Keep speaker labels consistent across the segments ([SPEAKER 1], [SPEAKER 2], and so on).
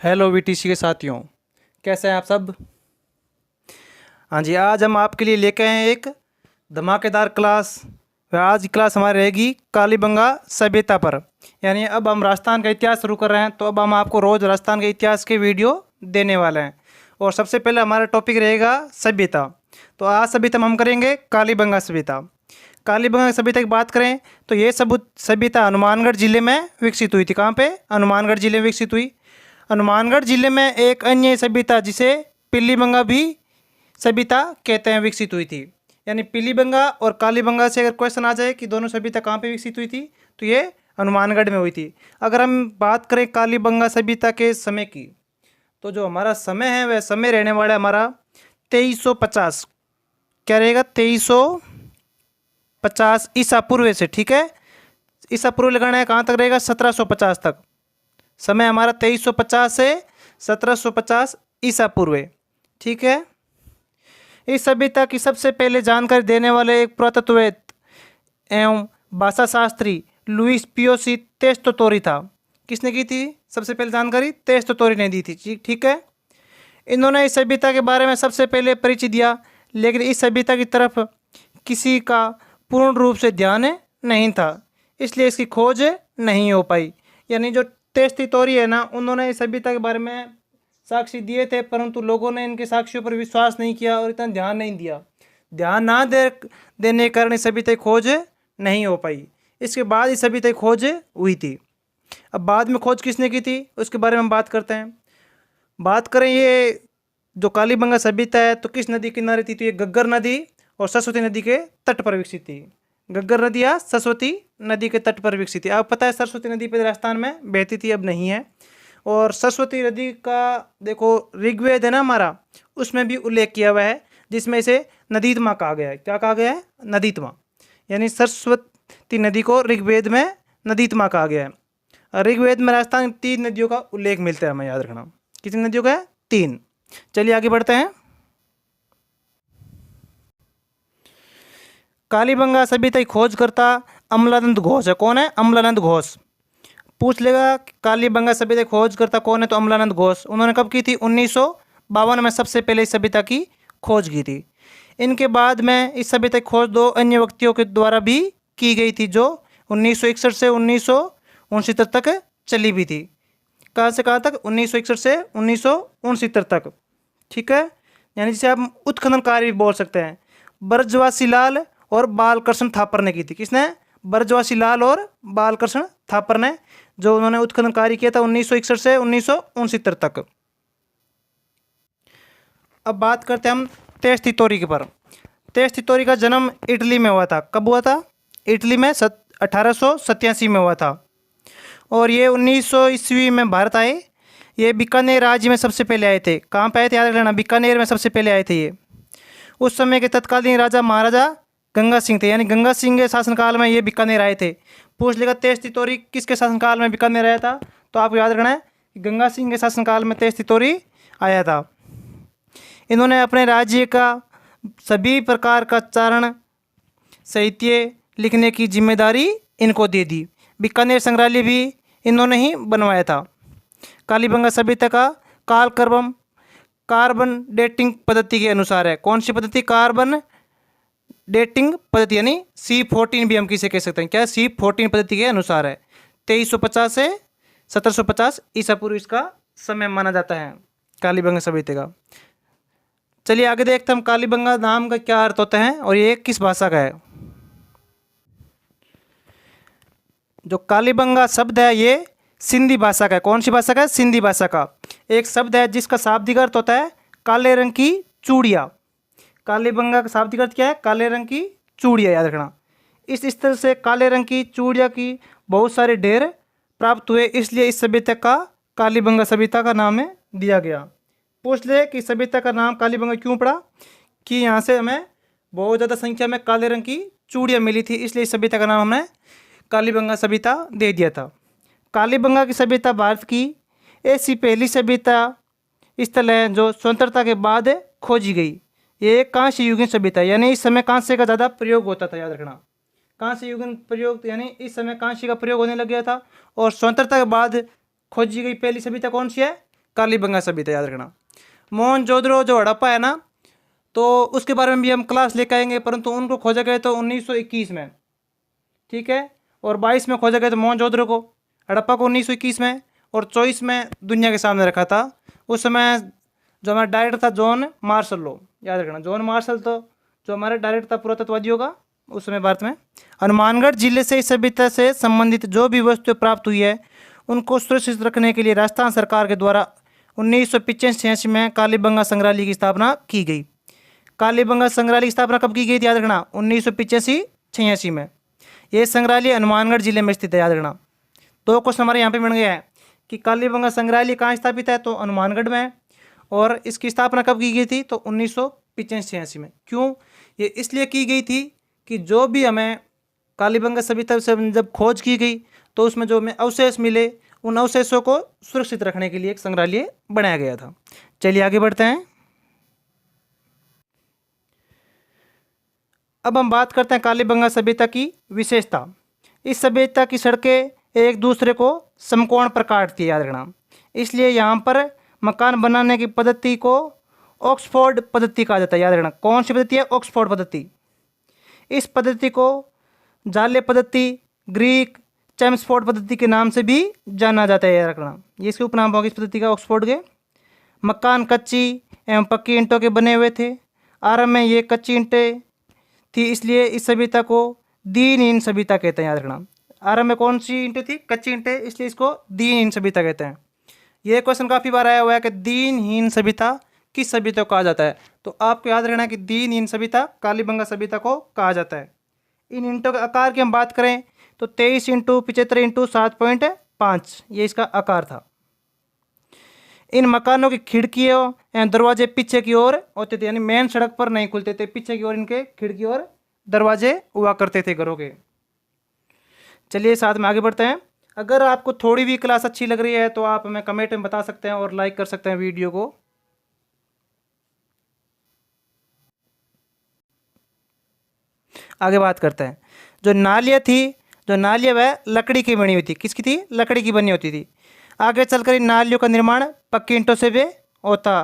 [SPEAKER 1] Hello VTC के साथियों, कैसे हैं आप सब। हाँ जी, आज हम आपके लिए लेके आए हैं एक धमाकेदार क्लास। आज की क्लास हमारी रहेगी कालीबंगा सभ्यता पर। यानी अब हम राजस्थान का इतिहास शुरू कर रहे हैं, तो अब हम आपको रोज़ राजस्थान के इतिहास के वीडियो देने वाले हैं। और सबसे पहले हमारा टॉपिक रहेगा सभ्यता। तो आज सभ्यता में हम करेंगे कालीबंगा सभ्यता। कालीबंगा सभ्यता की बात करें तो ये सभ्यता हनुमानगढ़ जिले में विकसित हुई थी। कहाँ पे? हनुमानगढ़ जिले में विकसित हुई। हनुमानगढ़ जिले में एक अन्य सभ्यता जिसे पीलीबंगा भी सभ्यता कहते हैं विकसित हुई थी। यानी पीलीबंगा और कालीबंगा से अगर क्वेश्चन आ जाए कि दोनों सभ्यता कहाँ पे विकसित हुई थी, तो ये हनुमानगढ़ में हुई थी। अगर हम बात करें कालीबंगा सभ्यता के समय की, तो जो हमारा समय है वह समय रहने वाला है हमारा 2350। क्या रहेगा? 2350 ईसा पूर्व से। ठीक है, ईसा पूर्व लगाना है। कहाँ तक रहेगा? 1750 तक। समय हमारा 2350 से 1750 ईसा पूर्व। ठीक है, इस सभ्यता की सबसे पहले जानकारी देने वाले एक पुरातत्वविद एवं भाषा शास्त्री लुइस पियोसी तेस्तोतोरी था। किसने की थी सबसे पहले जानकारी? तेस्तोतोरी ने दी थी। ठीक है, इन्होंने इस सभ्यता के बारे में सबसे पहले परिचय दिया, लेकिन इस सभ्यता की तरफ किसी का पूर्ण रूप से ध्यान नहीं था, इसलिए इसकी खोज नहीं हो पाई। यानी जो तेस्तोतोरी है ना, उन्होंने इस सभ्यता के बारे में साक्ष्य दिए थे, परंतु लोगों ने इनके साक्ष्यों पर विश्वास नहीं किया और इतना ध्यान नहीं दिया। ध्यान ना देने के कारण इस सभ्यता की खोज नहीं हो पाई। इसके बाद इस सभ्यता की खोज हुई थी। अब बाद में खोज किसने की थी उसके बारे में हम बात करते हैं। बात करें ये जो कालीबंगा सभ्यता है तो किस नदी किनारे थी? तो ये घग्गर नदी और सरस्वती नदी के तट पर विकसित थी। घग्गर नदी या सरस्वती नदी के तट पर विकसित थी। आपको पता है सरस्वती नदी पर राजस्थान में बहती थी, अब नहीं है। और सरस्वती नदी का देखो ऋग्वेद है ना हमारा, उसमें भी उल्लेख किया हुआ है, जिसमें इसे नदीतमा कहा गया है। क्या कहा गया है? नदीतमा। यानी सरस्वती नदी को ऋग्वेद में नदीतमा कहा गया है। ऋग्वेद में राजस्थान की 3 नदियों का उल्लेख मिलता है, हमें याद रखना। कितनी नदियों का है? 3। चलिए आगे बढ़ते हैं। कालीबंगा सभ्यता की खोजकर्ता अमलानंद घोष है। कौन है? अमलानंद घोष। पूछ लेगा कालीबंगा सभ्यता की खोजकर्ता कौन है, तो अमलानंद घोष। उन्होंने कब की थी? 1952 में सबसे पहले इस सभ्यता की खोज की थी। इनके बाद में इस सभ्यता की खोज 2 अन्य व्यक्तियों के द्वारा भी की गई थी, जो 1961 से 1969 तक चली भी थी। कहाँ से कहाँ तक? 1961 से 1969 तक। ठीक है, यानी जिसे आप उत्खनन कार्य भी बोल सकते हैं। ब्रजवासी लाल और बालकृष्ण थापर ने की थी। किसने? ब्रजवासी लाल और बालकृष्ण थापर ने, जो उन्होंने उत्खनन कार्य किया था 1961 से 1969 तक। अब बात करते हैं हम तेस्तोतोरी के पर। तेस्तोतोरी का जन्म इटली में हुआ था। कब हुआ था? इटली में 1887 में हुआ था। और ये 1900 ईस्वी में भारत आए। ये बीकानेर राज्य में सबसे पहले आए थे। कहाँ पे आए थे? याद रख लेना, बीकानेर में सबसे पहले आए थे ये। उस समय के तत्कालीन राजा महाराजा गंगा सिंह थे। यानी गंगा सिंह के शासनकाल में ये बीकानेर आए थे। पूछ लेगा तेस्तोतोरी किसके शासनकाल में बीकानेर आया था, तो आपको याद रखना है कि गंगा सिंह के शासनकाल में तेस्तोतोरी आया था। इन्होंने अपने राज्य का सभी प्रकार का चारण साहित्य लिखने की जिम्मेदारी इनको दे दी। बीकानेर संग्रहालय भी इन्होंने ही बनवाया था। कालीबंगा सभ्यता का कालक्रम कार्बन डेटिंग पद्धति के अनुसार है। कौन सी पद्धति? कार्बन डेटिंग पद्धति, यानी C14 भी हम किसे कह सकते हैं। क्या? C14 पद्धति के अनुसार है। 2350 से 1750 ईसा पूर्व इसका समय माना जाता है कालीबंगा सभ्यता का। चलिए आगे देखते हैं हम कालीबंगा नाम का क्या अर्थ होता है और ये किस भाषा का है। जो कालीबंगा शब्द है ये सिंधी भाषा का है। कौन सी भाषा का है? सिंधी भाषा का एक शब्द है जिसका शाब्दिक अर्थ होता है काले रंग की चूड़िया। कालीबंगा का शाब्दिक अर्थ क्या है? काले रंग की चूड़िया। याद रखना। इस स्थल से काले रंग की चूड़िया की बहुत सारे ढेर प्राप्त हुए, इसलिए इस सभ्यता का कालीबंगा सभ्यता का नाम दिया गया। पूछ ले कि सभ्यता का नाम कालीबंगा क्यों पड़ा? कि यहाँ से हमें बहुत ज़्यादा संख्या में काले रंग की चूड़ियाँ मिली थी, इसलिए इस सभ्यता का नाम हमने कालीबंगा सभ्यता दे दिया था। कालीबंगा की सभ्यता भारत की ऐसी पहली सभ्यता स्थल है जो स्वतंत्रता के बाद खोजी गई। ये एक कांस्य युगीन सभ्यता, यानी इस समय कांस्य का ज़्यादा प्रयोग होता था। याद रखना, कांस्य युगीन प्रयोग, यानी इस समय कांस्य का प्रयोग होने लग गया था। और स्वतंत्रता के बाद खोजी गई पहली सभ्यता कौन सी है? कालीबंगा सभ्यता, याद रखना। मोहनजोदड़ो जो हड़प्पा है ना, तो उसके बारे में भी हम क्लास लेकर आएंगे, परंतु उनको खोजा गया तो 1921 में, ठीक है। और 22 में खोजा गया तो मोहनजोदड़ो को, हड़प्पा को 1921 में, और 24 में दुनिया के सामने रखा था। उस समय जो हमारा डायरेक्टर था जॉन मार्शल लो, याद रखना, जॉन मार्शल तो जो हमारे डायरेक्टर था पुरातत्ववादियों का उस समय भारत में। हनुमानगढ़ जिले से इस सभ्यता से संबंधित जो भी वस्तुएं प्राप्त हुई है उनको सुरक्षित रखने के लिए राजस्थान सरकार के द्वारा 1985-86 में कालीबंगा संग्रहालय की स्थापना की गई। कालीबंगा संग्रहालय की स्थापना कब की गई थी, याद रखना, 1985-86 में। ये संग्रहालय हनुमानगढ़ जिले में स्थित है, याद रखना। दो क्वेश्चन हमारे यहाँ पे बन गया है कि कालीबंगा संग्रहालय कहाँ स्थापित है, तो हनुमानगढ़ में है, और इसकी स्थापना कब की गई थी, तो 1985-86 में। क्यों, ये इसलिए की गई थी कि जो भी हमें कालीबंगा सभ्यता से जब खोज की गई तो उसमें जो हमें अवशेष मिले, उन अवशेषों को सुरक्षित रखने के लिए एक संग्रहालय बनाया गया था। चलिए आगे बढ़ते हैं। अब हम बात करते हैं कालीबंगा सभ्यता की विशेषता। इस सभ्यता की सड़कें एक दूसरे को समकोण पर काटती है, याद रखना। इसलिए यहाँ पर मकान बनाने की पद्धति को ऑक्सफोर्ड पद्धति कहा जाता है, याद रखना। कौन सी पद्धति है, ऑक्सफोर्ड पद्धति। इस पद्धति को जाले पद्धति, ग्रीक चैम्सफोर्ड पद्धति के नाम से भी जाना जाता है, याद रखना। ये इसके उपनाम होगा इस पद्धति का, ऑक्सफोर्ड के। मकान कच्ची एवं पक्की ईंटों के बने हुए थे। आरंभ में ये कच्ची ईंटें थी, इसलिए इस सभ्यता को दीनहीन सभ्यता कहते हैं, याद रखना। आरंभ में कौन सी ईंटें थी, कच्ची ईंटें, इसलिए इसको दीनहीन सभ्यता कहते हैं। ये क्वेश्चन काफ़ी बार आया हुआ है कि दीनहीन सभ्यता किस सभ्यता को कहा जाता है, तो आपको याद रखना है कि दीनहीन सभ्यता कालीबंगा सभ्यता को कहा जाता है। इन ईंटों के आकार की हम बात करें तो 23 × 75 × 7.5 ये इसका आकार था। इन मकानों की खिड़कियों एवं दरवाजे पीछे की ओर होते थे, यानी मेन सड़क पर नहीं खुलते थे, पीछे की ओर इनके खिड़की और दरवाजे हुआ करते थे घरों के। चलिए साथ में आगे बढ़ते हैं। अगर आपको थोड़ी भी क्लास अच्छी लग रही है तो आप हमें कमेंट में बता सकते हैं और लाइक कर सकते हैं वीडियो को। आगे बात करते हैं। जो नालियाँ थी, जो नालियाँ वह लकड़ी की बनी हुई थी। किसकी थी, लकड़ी की बनी होती थी। आगे चलकर इन नालियों का निर्माण पक्की ईंटों से भी होता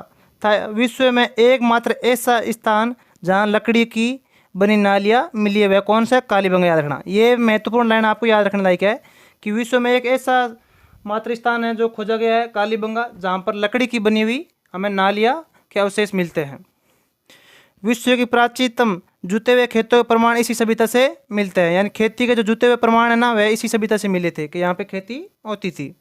[SPEAKER 1] था। विश्व में एकमात्र ऐसा स्थान जहाँ लकड़ी की बनी नालियाँ मिली है वह कौन सा, कालीबंगा, याद रखना। ये महत्वपूर्ण लाइन आपको याद रखने लायक है कि विश्व में एक ऐसा मात्र स्थान है जो खोजा गया है, कालीबंगा, जहाँ पर लकड़ी की बनी हुई हमें नालियाँ के अवशेष मिलते हैं। विश्व की प्राचीनतम जुते हुए खेतों के प्रमाण इसी सभ्यता से मिलते हैं, यानी खेती के जो जुते हुए प्रमाण है ना वह इसी सभ्यता से मिले थे कि यहाँ पे खेती होती थी।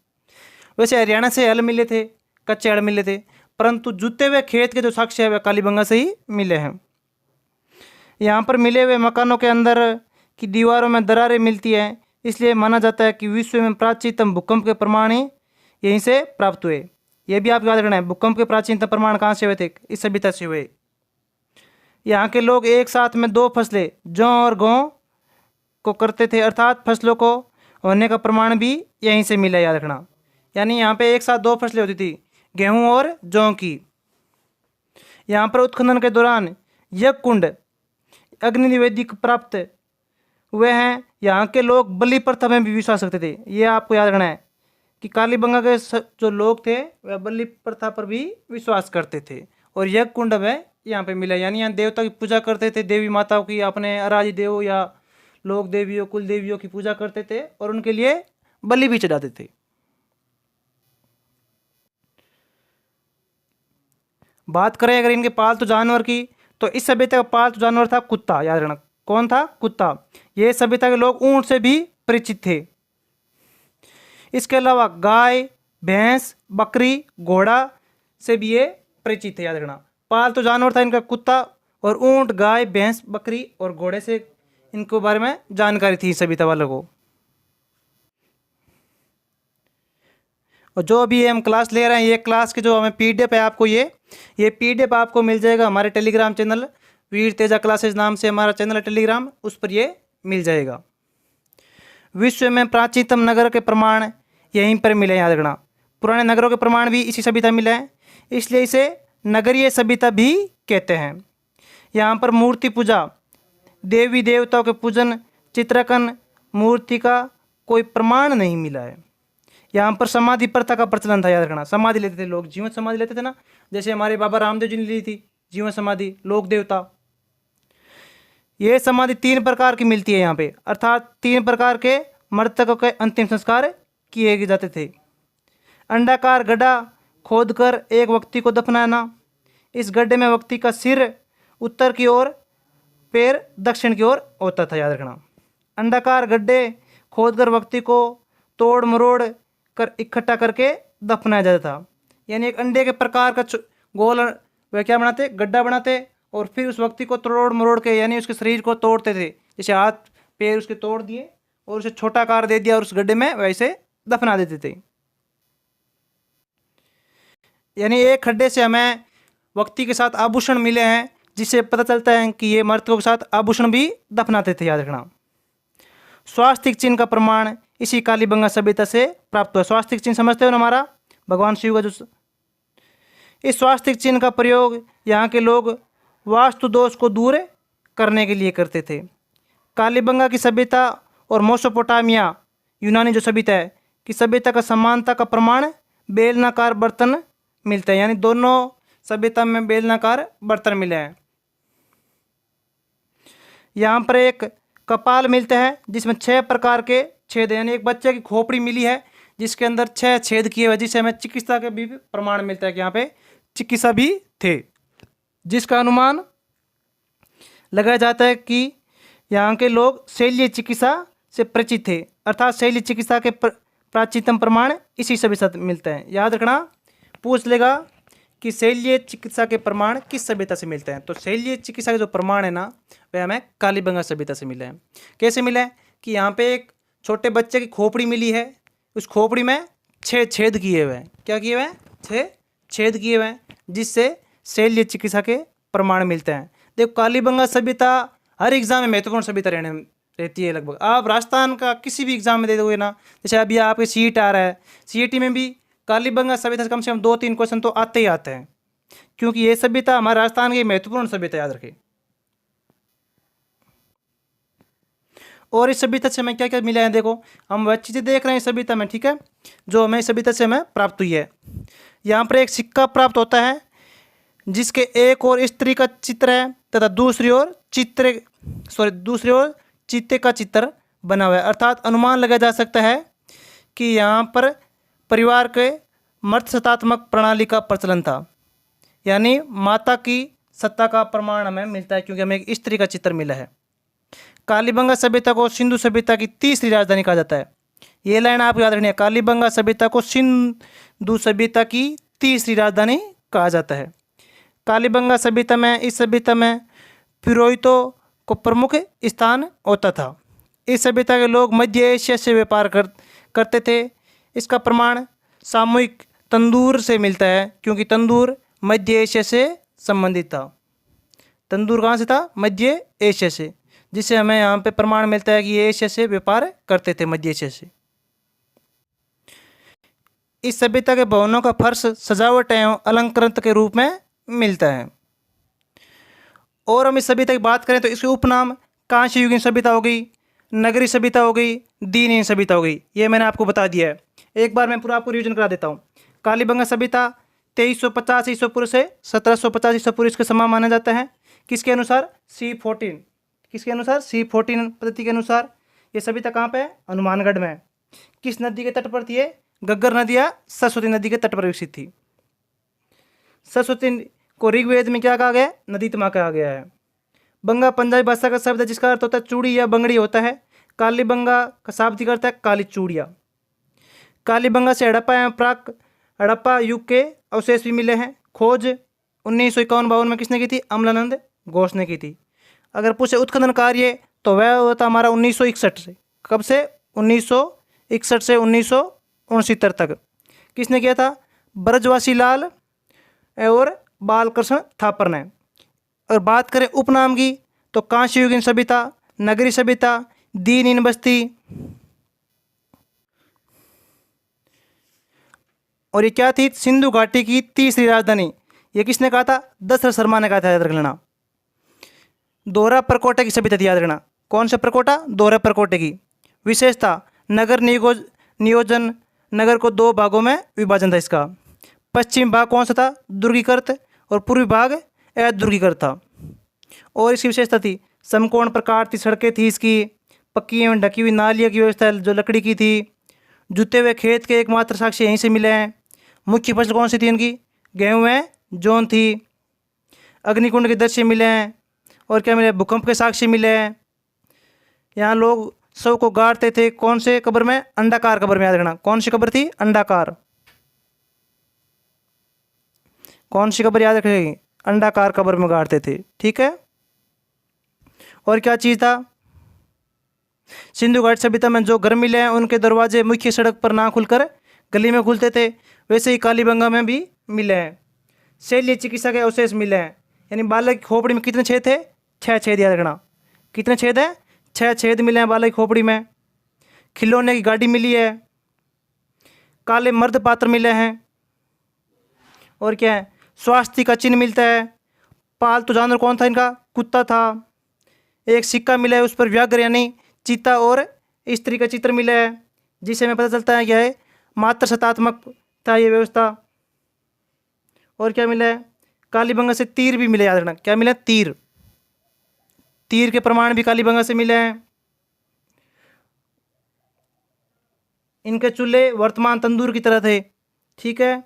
[SPEAKER 1] वैसे हरियाणा से हल मिले थे, कच्चे हल मिले थे, परंतु जुते हुए खेत के जो साक्ष्य है वह कालीबंगा से ही मिले हैं। यहाँ पर मिले हुए मकानों के अंदर की दीवारों में दरारें मिलती हैं, इसलिए माना जाता है कि विश्व में प्राचीनतम भूकंप के प्रमाण ही यहीं से प्राप्त हुए। ये भी आप याद रखना है, भूकंप के प्राचीनतम प्रमाण कहाँ से हुए थे, इस सभ्यता से हुए। यहाँ के लोग एक साथ में 2 फसलें जौ और गेहूं को करते थे, अर्थात फसलों को होने का प्रमाण भी यहीं से मिला, याद रखना। यानी यहाँ पे एक साथ 2 फसलें होती थी, गेहूं और जौ की। यहाँ पर उत्खनन के दौरान यज्ञ कुंड अग्नि निवेदी प्राप्त हुए हैं। यहाँ के लोग बलि प्रथा में भी विश्वास रखते थे। ये आपको याद रखना है कि कालीबंगा के जो लोग थे वह बलि प्रथा पर भी विश्वास करते थे, और यज्ञ कुंड वह यहाँ पे मिला, यानी यहाँ देवता की पूजा करते थे, देवी माताओं की, अपने आराध्य देव या लोक देवियों, कुल देवियों की पूजा करते थे और उनके लिए बलि भी चढ़ाते थे। बात करें अगर इनके पालतू जानवर की, तो इस सभ्यता का पालतू जानवर था कुत्ता, याद रखना। कौन था, कुत्ता। ये सभ्यता के लोग ऊंट से भी परिचित थे। इसके अलावा गाय, भैंस, बकरी, घोड़ा से भी ये परिचित थे, याद रखना। पालतू जानवर था इनका कुत्ता, और ऊंट, गाय, भैंस, बकरी और घोड़े से इनको बारे में जानकारी थी सभ्यता वालों को। और जो अभी हम क्लास ले रहे हैं, ये क्लास की जो हमें PDF है आपको ये PDF आपको मिल जाएगा हमारे टेलीग्राम चैनल वीर तेजा क्लासेज नाम से हमारा चैनल है टेलीग्राम, उस पर ये मिल जाएगा। विश्व में प्राचीनतम नगर के प्रमाण यहीं पर मिले, याद रखना। पुराने नगरों के प्रमाण भी इसी सभ्यता मिले हैं, इसलिए इसे नगरीय सभ्यता भी कहते हैं। यहाँ पर मूर्ति पूजा, देवी देवताओं के पूजन, चित्रांकन, मूर्ति का कोई प्रमाण नहीं मिला है। यहाँ पर समाधि प्रथा का प्रचलन था, याद रखना। समाधि लेते थे लोग, जीवन समाधि लेते थे ना, जैसे हमारे बाबा रामदेव जी ने ली थी जीवन समाधि, लोक देवता। ये समाधि 3 प्रकार की मिलती है यहाँ पे, अर्थात 3 प्रकार के मृतकों के अंतिम संस्कार किए जाते थे। अंडाकार गड्ढा खोदकर एक व्यक्ति को दफनाना। इस गड्ढे में व्यक्ति का सिर उत्तर की ओर, पैर दक्षिण की ओर होता था, याद रखना। अंडाकार गड्ढे खोदकर व्यक्ति को तोड़ मरोड़ कर इकट्ठा करके दफनाया जाता था। यानी एक अंडे के प्रकार का गोल वह क्या बनाते, गड्ढा बनाते, और फिर उस व्यक्ति को तोड़ मरोड़ के, यानी उसके शरीर को तोड़ते थे, जैसे हाथ पैर उसके तोड़ दिए और उसे छोटा आकार दे दिया और उस गड्ढे में वैसे दफना देते थे। यानी एक खड्डे से हमें व्यक्ति के साथ आभूषण मिले हैं, जिससे पता चलता है कि ये मृतकों के साथ आभूषण भी दफनाते थे, याद रखना। स्वास्तिक चिन्ह का प्रमाण इसी कालीबंगा सभ्यता से प्राप्त हुआ। स्वास्तिक चिन्ह समझते हो ना, हमारा भगवान शिव का जो, इस स्वास्तिक चिन्ह का प्रयोग यहाँ के लोग वास्तु दोष को दूर करने के लिए करते थे। कालीबंगा की सभ्यता और मेसोपोटामिया यूनानी जो सभ्यता है कि सभ्यता का समानता का प्रमाण बेलनाकार बर्तन मिलते हैं, यानी दोनों सभ्यता में बेलनाकार बर्तन मिले हैं। यहाँ पर एक कपाल मिलता है जिसमें 6 प्रकार के छेद, यानी एक बच्चे की खोपड़ी मिली है जिसके अंदर 6 छेद किए हुए, जिससे हमें चिकित्सा के भी प्रमाण मिलता है कि यहाँ पे चिकित्सा भी थे, जिसका अनुमान लगाया जाता है कि यहाँ के लोग शैल्य चिकित्सा से परिचित थे, अर्थात शैल्य चिकित्सा के प्राचीनतम प्रमाण इसी सभ्यता से मिलते हैं। याद रखना, पूछ लेगा कि शैल्य चिकित्सा के प्रमाण किस सभ्यता से मिलते हैं, तो शैल्य चिकित्सा के जो प्रमाण है ना, वह हमें कालीबंगा सभ्यता से मिले हैं। कैसे मिले हैं कि यहाँ पे एक छोटे बच्चे की खोपड़ी मिली है, उस खोपड़ी में 6 छेद किए हुए हैं। क्या किए हुए हैं? 6 छेद किए हुए हैं, जिससे शैल्य चिकित्सा के प्रमाण मिलते हैं। देखो, कालीबंगा सभ्यता हर एग्जाम में महत्वपूर्ण सभ्यता रहती है लगभग। आप राजस्थान का किसी भी एग्जाम में दे दोगे ना, जैसे अभी आपके सीट आ रहा है, सीईटी में भी कालीबंगा सभ्यता से कम 2-3 क्वेश्चन तो आते ही आते हैं, क्योंकि ये सभ्यता हमारे राजस्थान की महत्वपूर्ण सभ्यता, याद रखें। और इस सभ्यता से हमें क्या क्या मिला है, देखो हम वह चीज़ें देख रहे हैं इस सभ्यता में, ठीक है, जो हमें इस सभ्यता से हमें प्राप्त हुई है। यहाँ पर एक सिक्का प्राप्त होता है जिसके एक और स्त्री का चित्र है तथा दूसरी ओर चीते का चित्र बना हुआ है। अर्थात अनुमान लगाया जा सकता है कि यहाँ पर परिवार के मर्दसत्तात्मक प्रणाली का प्रचलन था, यानी माता की सत्ता का प्रमाण हमें मिलता है, क्योंकि हमें एक स्त्री का चित्र मिला है। कालीबंगा सभ्यता को सिंधु सभ्यता की तीसरी राजधानी कहा जाता है। ये लाइन आपको याद रखनी है, कालीबंगा सभ्यता को सिंधु सभ्यता की तीसरी राजधानी कहा जाता है। कालीबंगा सभ्यता में, इस सभ्यता में पुरोहितों को प्रमुख स्थान होता था। इस सभ्यता के लोग मध्य एशिया से व्यापार करते थे। इसका प्रमाण सामूहिक तंदूर से मिलता है, क्योंकि तंदूर मध्य एशिया से संबंधित था। तंदूर कहाँ से था? मध्य एशिया से, जिससे हमें यहाँ पे प्रमाण मिलता है कि ये एशिया से व्यापार करते थे, मध्य एशिया से। इस सभ्यता के भवनों का फर्श सजावट एवं अलंकृत के रूप में मिलता है। और हम इस सभ्यता की बात करें तो इसके उपनाम कांस्य युगीन सभ्यता हो गई, नगरी सभ्यता हो गई, दीनहीन सभ्यता हो गई। ये मैंने आपको बता दिया है। एक बार मैं पूरा आपको रिवीजन करा देता हूँ। कालीबंगा सभ्यता 2350 ईस्वी पूर्व से 1750 ईस्वी पूर्व इसके समान माना जाता है। किसके अनुसार? C14। किसके अनुसार? C14 पद्धति के अनुसार। ये सभ्यता कहाँ पे है? हनुमानगढ़ में। किस नदी के तट पर थी ये? गग्गर नदी या सरस्वती नदी के तट पर विकसित थी। सरस्वती को ऋग्वेद में क्या कहा गया? नदीतमा कहा गया है। बंगा पंजाबी भाषा का शब्द है जिसका अर्थ होता है चूड़ी या बंगड़ी होता है। कालीबंगा का शाब्दिक अर्थ है काली चूड़िया। कालीबंगा से हड़प्पा एवं प्राक हड़प्पा युग के अवशेष भी मिले हैं। खोज 1951-52 में किसने की थी? अमलानंद घोष ने की थी। अगर पूछे उत्खनन कार्य तो वह होता हमारा 1961 से। कब से? 1961 से 1969 तक। किसने किया था? ब्रजवासी लाल और बालकृष्ण थापर ने। और बात करें उपनाम की तो कांस्य युगीन सभ्यता, नगरी सभ्यता, दीनहीन बस्ती, और ये क्या थी? सिंधु घाटी की तीसरी राजधानी। ये किसने कहा था? दशरथ शर्मा ने कहा था, याद रख लेना। दोहरा परकोटे की सभ्यता थी, याद रखना। कौन सा परकोटा? दोहरा परकोटे की। विशेषता नगर नियोजन नगर को दो भागों में विभाजन था इसका। पश्चिमी भाग कौन सा था? दुर्गीकृत, और पूर्वी भाग अदुर्गीकृत था। और इसकी विशेषता थी समकोण प्रकार थी, सड़कें थी इसकी, पक्की एवं ढकी हुई नालियों की व्यवस्था जो लकड़ी की थी। जुते हुए खेत के एकमात्र साक्ष्य यहीं से मिले हैं। मुख्य फसल कौन सी थी इनकी? गेहूँ है, जौन थी। अग्निकुंड के दृश्य मिले हैं। और क्या मिले? भूकंप के साक्ष्य मिले हैं। यहाँ लोग शव को गाड़ते थे कौन से कब्र में? अंडाकार कब्र में, याद रखना। कौन सी कब्र थी? अंडाकार। कौन सी कब्र याद रखेगी? अंडाकार कब्र में गाड़ते थे, ठीक है। और क्या चीज़ था? सिंधु घाटी सभ्यता में जो घर मिले हैं उनके दरवाजे मुख्य सड़क पर ना खुलकर गली में खुलते थे, वैसे ही कालीबंगा में भी मिले हैं। शैल्य चिकित्सा के अवशेष मिले हैं। यानी बालक की खोपड़ी में कितने छेद थे? 6 छेद, याद रखना। कितने छेद हैं? 6 छेद मिले हैं बालक की खोपड़ी में। खिलौने की गाड़ी मिली है। काले मर्द पात्र मिले हैं। और क्या है? स्वास्थ्य का चिन्ह मिलता है। पालतू जानवर कौन था इनका? कुत्ता था। एक सिक्का मिला है, उस पर व्याघ्र यानी चीता और स्त्री का चित्र मिला है, जिससे हमें पता चलता है क्या है? मात्र सतात्मक था ये व्यवस्था। और क्या मिला है? कालीबंगा से तीर भी मिले, याद रखना। क्या मिला? तीर। तीर के प्रमाण भी कालीबंगा से मिले हैं। इनके चूल्हे वर्तमान तंदूर की तरह थे, ठीक है।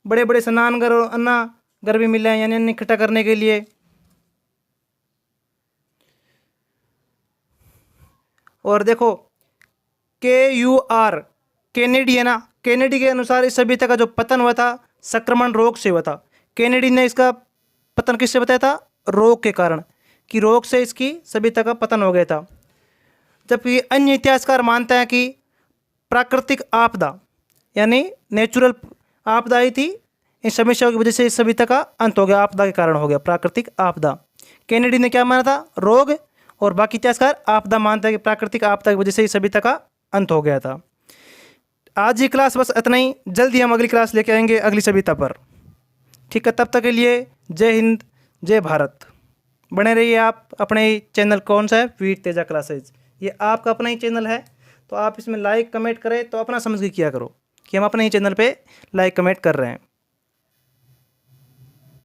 [SPEAKER 1] बड़े बड़े स्नानघर और अन्नाघर भी मिले हैं, यानी अन्न इकट्ठा करने के लिए। और देखो KUR केनेडी है ना, केनेडी के अनुसार इस सभ्यता का जो पतन हुआ था संक्रमण रोग से हुआ था। केनेडी ने इसका पतन किससे बताया था? रोग के कारण, कि रोग से इसकी सभ्यता का पतन हो गया था। जबकि अन्य इतिहासकार मानते हैं कि प्राकृतिक आपदा यानी नेचुरल आपदा ही थी, इन समस्याओं की वजह से इस सभ्यता का अंत हो गया, आपदा के कारण हो गया प्राकृतिक आपदा। केनेडी ने क्या माना था? रोग। और बाकी इतिहासकार आपदा मानता है कि प्राकृतिक आपदा की वजह से इस सभ्यता का अंत हो गया था। आज की क्लास बस इतना ही। जल्दी हम अगली क्लास लेके आएंगे अगली सभ्यता पर, ठीक है। तब तक के लिए जय हिंद, जय भारत। बने रहिए आप अपने चैनल, कौन सा है? वीर तेजा क्लासेज। ये आपका अपना ही चैनल है, तो आप इसमें लाइक कमेंट करें तो अपना समझ के किया करो कि हम अपने ही चैनल पे लाइक कमेंट कर रहे हैं।